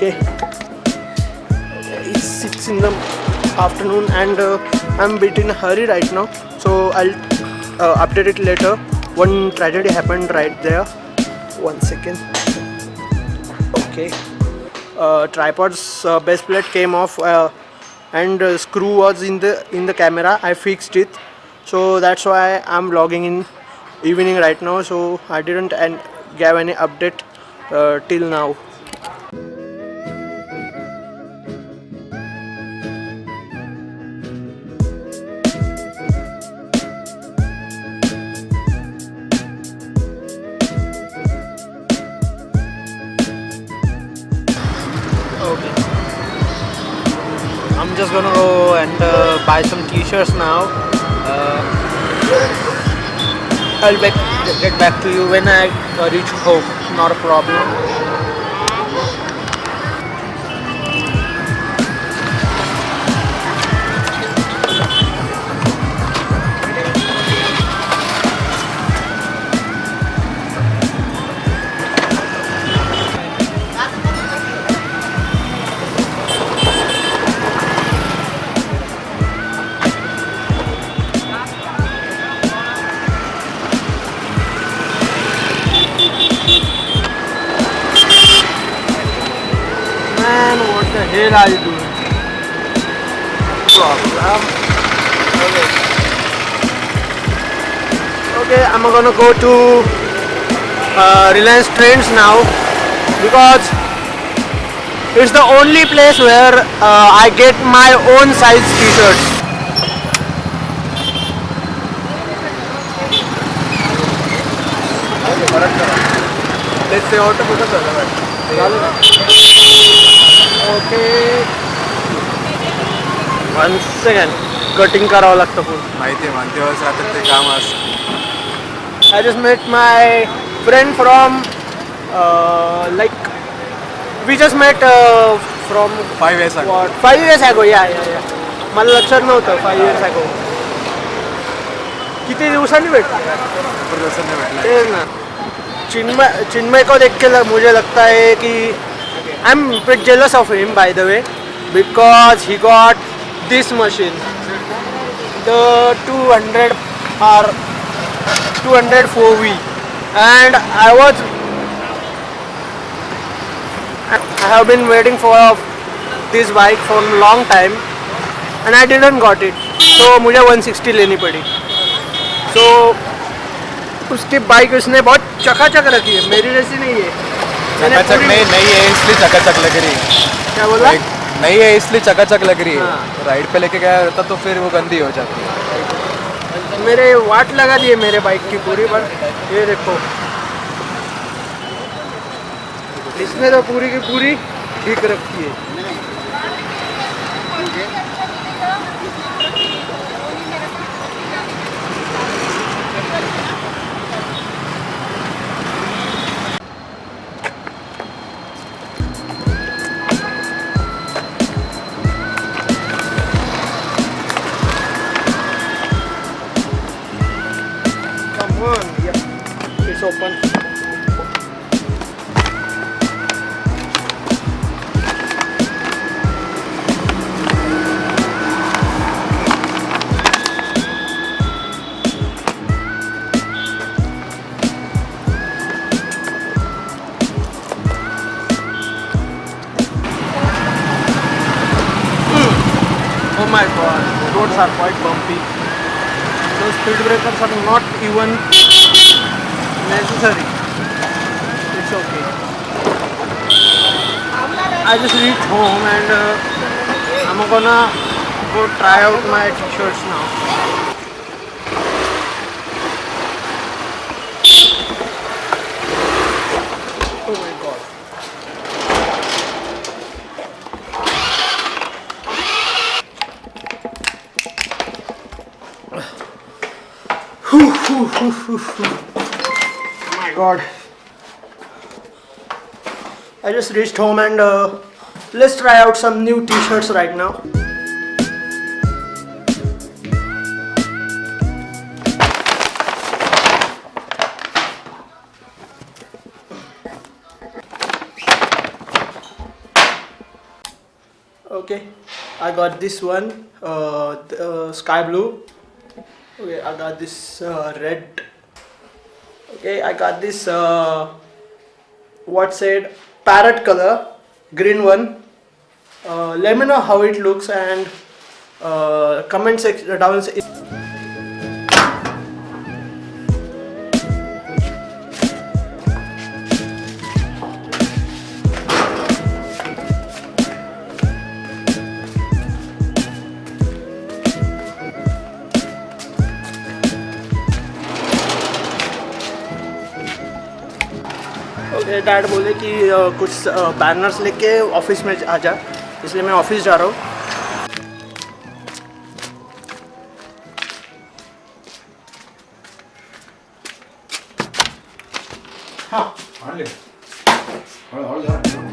Okay, it's 6 in the afternoon and I'm a bit in a hurry right now, so I'll update it later. One tragedy happened right there. 1 second. Okay, tripod's base plate came off and screw was in the camera. I fixed it, so that's why I'm logging in evening right now, so I didn't give any update till now. Okay, I'm just gonna go and buy some t-shirts now. I'll get back to you when I reach home. Not a problem. Man, what the hell are you doing? Problem. Okay. Okay, I'm gonna go to Reliance Trends now because it's the only place where I get my own size t-shirts. Let's say auto Okay. 1 second. Cutting करावं लागतं full. माहिती आहे दिवस रात्र ते काम असतं. I just met my friend from like we just met from 5 years ago. what 5 years ago. Yeah. मला लक्षात नव्हतं 5 years ago. किती दिवसांनी भेटलो. जबरदस्तीने भेटला. तेच ना. चिन्मय को देख के मुझे लगता है कि I'm a bit jealous of him, by the way, because he got this machine, the 200 or 204V, and I have been waiting for this bike for a long time, and I didn't got it. So मुझे 160 लेनी पड़ी. So उसकी bike उसने बहुत चकाचक रखी है, मेरी जैसी नहीं है. चकाचक नहीं है इसलिए चकाचक लग रही है. क्या बोला? नहीं है इसलिए चकाचक लग रही है. राइड पे लेके गया रहता तो फिर वो गंदी हो जाती है. मेरे वाट लगा दिए मेरे बाइक की पूरी, पर ये देखो इसने तो पूरी की पूरी ठीक रखी है. It's open. Oh my god, the roads are quite bumpy. Those speed breakers are not even necessary. It's okay. I just reached home and I'm gonna go try out my t-shirts now. Oh my god. Oh my god. I just reached home and let's try out some new t-shirts right now. I got this one, sky blue. Okay, I got this red. Okay, I got this what said parrot color, green one. Let me know how it looks and comment section down. Okay dad बोले कि कुछ banners लेके office में आ जा, इसलिए मैं office जा रहा हूँ. हाँ हळू हळू